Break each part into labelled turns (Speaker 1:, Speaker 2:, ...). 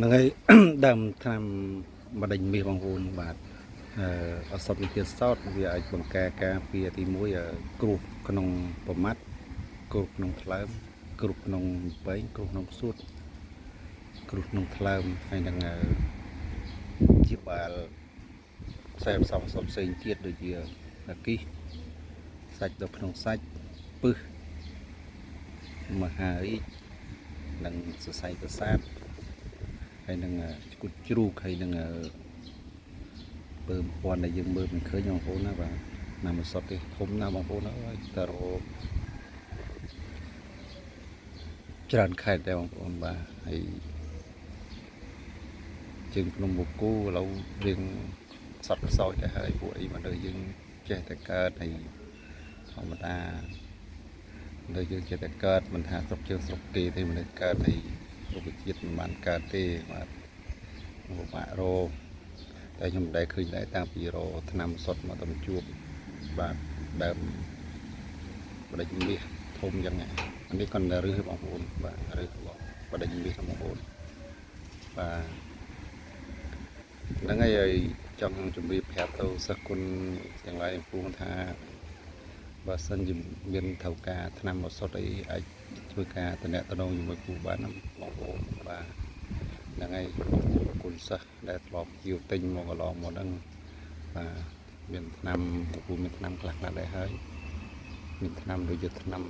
Speaker 1: នឹងហើយដើមឆ្នាំបដិញមាសបងប្អូនបាទអសតវិទ្យាសោតវាអាចបង្ការការពារទី1គ្រោះក្នុងប្រមាត់គ្រោះក្នុងថ្លើមគ្រោះក្នុងបែងគ្រោះក្នុងសួតគ្រោះក្នុងថ្លើមហើយនឹងជាបាលខ្សែផ្សំផ្សេងទៀតដូចជាគីសសាច់នៅក្នុងសាច់ពឹសមហារីកនិងសរសៃប្រសាទហើយនឹងឈុតជ្រូកហើយនឹងពើពណ៌ដែលយើងមើលមិនឃើញបងប្អូនណាបាទណាមិនសុទ្ធទេធំណាបងប្អូនអើយតើរច្រើនខែតែបងប្អូនបាទហើយជើងក្នុងមុខគូឥឡូវរៀងសត់ខ្សោយទៅហើយពួកអីមកដល់យើងចេះតែកើតហើយធម្មតាដល់យើងចេះតែកើតមិនថាស្រុកជើងស្រុកគេទេមិនកើតហើយរុក្ខជាតិមិនបានកើតទេបាទពិបាករោតែខ្ញុំមិនដែលឃើញដែរតាំងពីរោឆ្នាំសុទ្ធមកដល់ជួបបាទដើមបដិញមាសធំយ៉ាងណានេះcònរើសបងប្អូនបាទរើសបដិញមាសបងប្អូនបាទហ្នឹងហើយចង់ជម្រាបប្រាប់ទៅសិស្សគុណទាំងឡាយពូថាបើសិនជាមានត្រូវការឆ្នាំមកសុទ្ធអីអាចធ្វើការតំណែងជាមួយគ្រូបានបងប្អូនបាទហ្នឹងហើយគុណសិស្សដែលធ្លាប់ជាវទិញមកកន្លងមកហ្នឹងបាទមានឆ្នាំគ្រូមានឆ្នាំខ្លះដែរហើយមានឆ្នាំដូចជាឆ្នាំ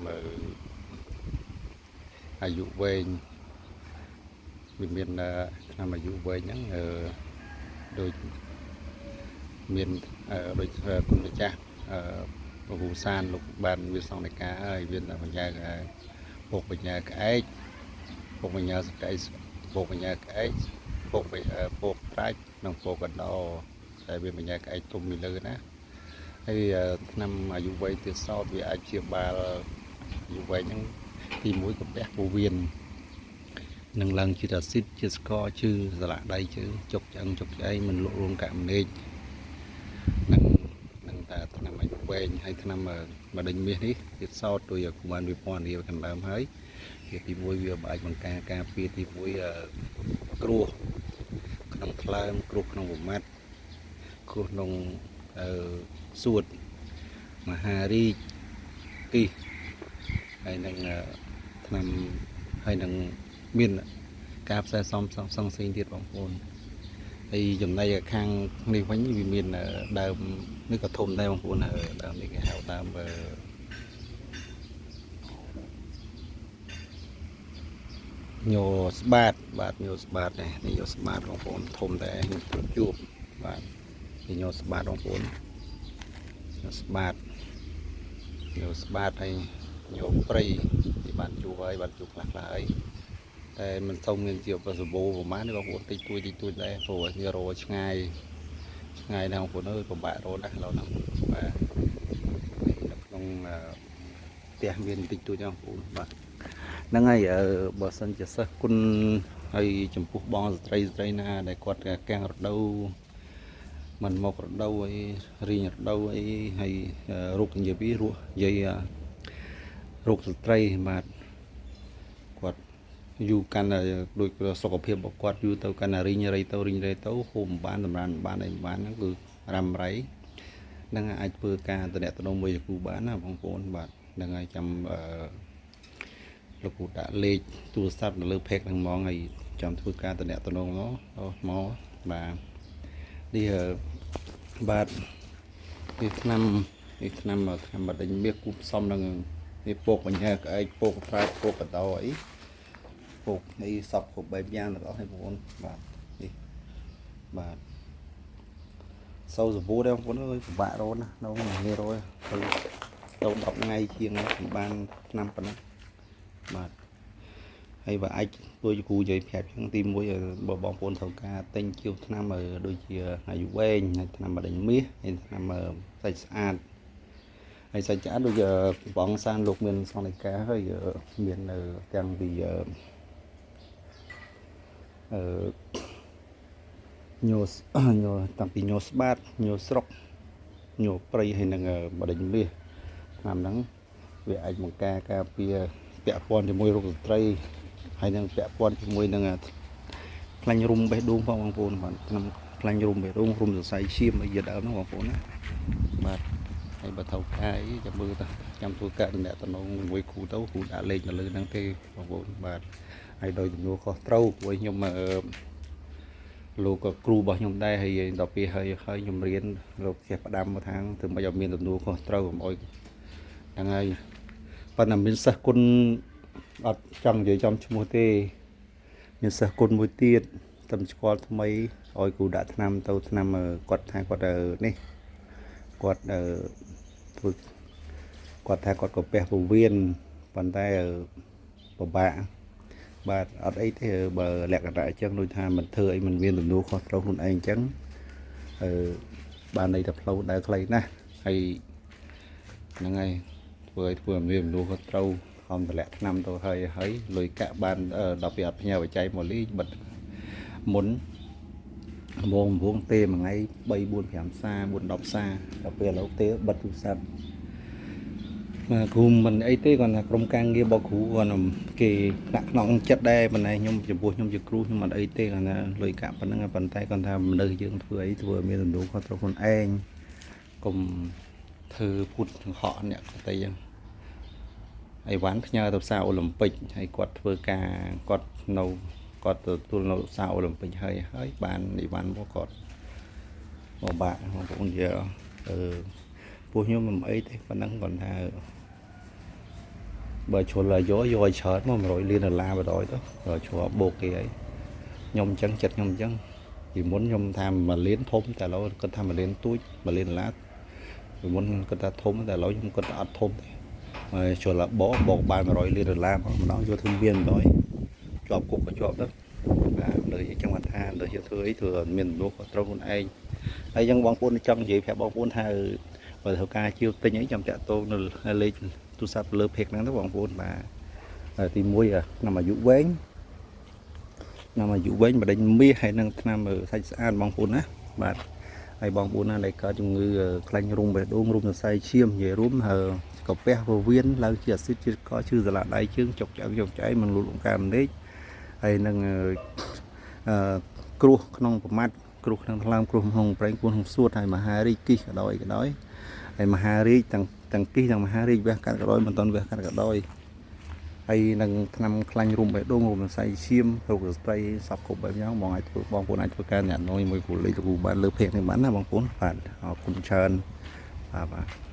Speaker 1: អាយុវែងវាមានឆ្នាំអាយុវែងហ្នឹងដូចមានដូចគុណម្ចាស់ពហុសានលោកបានវាសង្ឃការហើយវាបញ្ញាពុកបញ្ញាក្អែកពុកបញ្ញាសកៃពុកបញ្ញាក្អែកពុកប្រាច់និងពុកកណ្ដោតែវាបញ្ញាក្អែកទុំពីលើណាហើយឆ្នាំអាយុវ័យទៀតសោតវាអាចជាបាលអាយុវ័យហ្នឹងទី1កាពះពោះវៀននឹងឡើងជាតិអាស៊ីតជាតិស្ករជឺស្លាកដៃជឺចុកឆ្អឹងចុកឆ្អែងមិនលក់រួមកាក់មនេកនឹងតែឆ្នាំអាយុវែងហើយឆ្នាំបដិញមាសនេះទៀតសោតដោយគូបានវាពណ៌នាខាងដើមហើយវាទី1វាអាចបង្ការការពារទី1គ្រោះក្នុងថ្លើមគ្រោះក្នុងប្រមាត់គ្រោះក្នុងសួតមហារីកគីសហើយនឹងឆ្នាំហើយនឹងមានការផ្សាយសំសងផ្សេងទៀតបងប្អូនហើយចំណែកខាងនេះវិញវាមានដើមនេះក៏ធំដែរបងប្អូនដើមនេះគេហៅដើមញោស្បាតបាទញោស្បាតនេះញោស្បាតបងប្អូនធំតែខ្ញុំជួបបាទញោស្បាតបងប្អូនញោស្បាតហើយញោព្រៃទីបានជួបហើយបានជួបខ្លះហើយតែមិនសូវមានជាប្រសបោប្រហែលនេះបងប្អូនតិចតួចដែរព្រោះវារោឆ្ងាយណាស់បងប្អូនអើយពិបាករោណាស់ឥឡូវហ្នឹងបាទនៅក្នុងផ្ទះមានតិចតួចបងប្អូនបាទហ្នឹងហើយបើសិនជាសិស្សគុណហើយចំពោះបងស្ត្រីណាដែលគាត់កាំងរដូវមិនមករដូវអីរីងរដូវអីហើយរោគនិយាយពីរោគនិយាយរោគស្ត្រីបាទគាត់យូរកាន់ដូចសុខភាពរបស់គាត់យូរទៅកាន់រីងរៃទៅហូបមិនបានសម្រានមិនបានអីមិនបានហ្នឹងគឺរ៉ាំរ៉ៃហ្នឹងអាចធ្វើការតំណែងមួយគ្រូបានណាបងប្អូនបាទហ្នឹងហើយចាំលោកគ្រូដាក់លេខទូរស័ព្ទនៅលើផេកហ្នឹងហ្មងហើយចាំធ្វើការតំណែងមកបាទនេះបាទនេះឆ្នាំបដិញមាសគូផ្សំនឹងនេះពកបញ្ញាក្អែកពកប្រាច់ពកកដោអីពកនេះសពគ្រប់បែបយ៉ាងទាំងអស់នេះបងប្អូនបាទនេះបាទសោសពូដែរបងប្អូនអើយពិបាករោណានៅនេះរោទៅ10ថ្ងៃជាងខ្ញុំបានឆ្នាំប៉ុណ្ណឹងបាទហើយបើអាចជួយគ្រូនិយាយប្រាប់ចឹងទី1បើបងប្អូនត្រូវការទិញជាវឆ្នាំដូចជាអាយុវែងហើយឆ្នាំបដិញមាសហើយឆ្នាំសាច់ស្អាតហើយសាច់ស្អាតដូចបងសានលោកមានសង្ឃិកាហើយមាននៅទាំងពីញោតាំងពីញោស្បាតញោស្រុកញោព្រៃហើយនឹងបដិញមាសឆ្នាំហ្នឹងវាអាចបង្ការការពារពាក់ព័ន្ធជាមួយរោគស្ត្រីហើយនឹងពាក់ព័ន្ធជាមួយនឹងផ្ ខ្លាញ់រុំបេះដូងផងបងប្អូនបាទឆ្នាំខ្លាញ់រុំបេះដូងរុំសរសៃឈាមអីជាដើមហ្នឹងបងប្អូនណាបាទហើយបើថៅកាយចាំមើលទៅចាំធ្វើការតំណែងមួយគ្រូទៅគ្រូដាក់លេខនៅលើហ្នឹងទេបងប្អូនបាទហើយដោយចំនួនខុសត្រូវព្រោះខ្ញុំលោកក៏គ្រូរបស់ខ្ញុំដែរហើយដល់ពេលហើយខ្ញុំរៀនលោកចេះផ្ដាំមកខាងធ្វើមិនឲ្យមានទំនួលខុសត្រូវកុំអោយហ្នឹងហើយប៉ុន្តែមានសិស្សគុណអត់ចង់និយាយចំឈ្មោះទេមានសិស្សគុណមួយទៀតតែស្គាល់ថ្មីឲ្យគ្រូដាក់ឆ្នាំទៅឆ្នាំគាត់ថាគាត់នេះគាត់ធ្វើគាត់ថាគាត់ក៏ពះពវៀនប៉ុន្តែពិបាកបាទអត់អីទេបើលក្ខណៈអញ្ចឹងដូចថាមិនធ្វើអីមិនមានទំនួលខុសត្រូវខ្លួនឯងអញ្ចឹងបានន័យថាផ្លូវដើរខ្លីណាស់ហើយហ្នឹងហើយធ្វើឲ្យមានទំនួលខុសត្រូវខំតម្លាក់ឆ្នាំទៅហើយលុយកាក់បានដល់ពេលអត់ផ្ញើបច្ច័យមកលីបិទមុនវងទេមួយថ្ងៃ3 4 5សារ4 10សារដល់ពេលឥឡូវទេបិទទូរស័ព្ទគ្រូមិនអីទេគាត់ថាក្រុមការងាររបស់គ្រូគាត់គេដាក់ក្នុងចិត្តដែរប៉ុន្តែខ្ញុំចំពោះខ្ញុំជាគ្រូខ្ញុំអត់អីទេគាត់ថាលុយកាក់ប៉ុណ្្នឹងប៉ុន្តែគាត់ថាមនុស្សយើងធ្វើអីធ្វើមានទំនួលខុសត្រូវខ្លួនឯងកុំធ្វើពុតចង្ហក់អ្នកគាត់ទៅចឹងអីវ៉ាន់ផ្ញើទៅសារអូឡ িম্প ិកហើយគាត់ធ្វើការគាត់ទទួលនៅសារអូឡ িম্প ិកហើយបានអីវ៉ាន់មកគាត់មកបាក់បងប្អូនយើពួកខ្ញុំមិនអីទេប៉ុណ្ណឹងគាត់ថាបើជុលយកឲ្យច្រើនមក$100 លានបណ្ដោយទៅឈ្មោះបូកគេហើយខ្ញុំអញ្ចឹងចិត្តខ្ញុំអញ្ចឹងពីមុនខ្ញុំថា1 លានធំតែឥឡូវគាត់ថា1 លានទូច$1 លានពីមុនគាត់ថាធំតែឥឡូវខ្ញុំគាត់ថាអត់ធំទេហើយជុលបោកបាន$100 លានផងម្ដងយកធ្វើមានបណ្ដោយជាប់គុកក៏ជាប់ទៅបាទលើអញ្ចឹងគាត់ថាលើយកធ្វើអីធ្វើមានទំនួលខុសត្រូវខ្លួនឯងហើយអញ្ចឹងបងប្អូនចង់និយាយប្រាប់បងប្អូនថាបើធ្វើការជាវទិញអីចាំតាក់ទងនៅលេខទូរស័ព្ទលើเพจហ្នឹងទៅបងប្អូនបាទទី1ឆ្នាំអាយុវែងបដិញមាសហើយនឹងឆ្នាំសាច់ស្អាតបងប្អូនណាបាទហើយបងប្អូនណាដែលកើតជំងឺខ្លាញ់រុំបេះដូងរុំសរសៃឈាមនិយាយរួមកាពះពវៀនឡើងជាអាស៊ីតជាតិកឈឺសាឡាដៃជើងចុកឆ្អែតមិនលូតលំការម្លេចហើយនឹងគ្រោះក្នុងប្រមាត់គ្រោះក្នុងថ្លើមគ្រោះក្នុងប្រេងពួនក្នុងសួតហើយមហារីកគិះក៏ដោយហើយមហារីកទាំងគិះទាំងមហារីកវះកាត់ក៏ដោយមិនតន់វះកាត់ក៏ដោយហើយនឹងឆ្នាំខ្លាញ់រុំបេះដូងរុំសរសៃឈាមរោគស្ត្រីសពគ្រប់បែបយ៉ាងបងប្អូនអាចធ្វើការអ្នកណយមួយគ្រូលេខគ្រូបានលើเพจនេះបានណាបងប្អូនបាទអរគុណច្រើនបាទ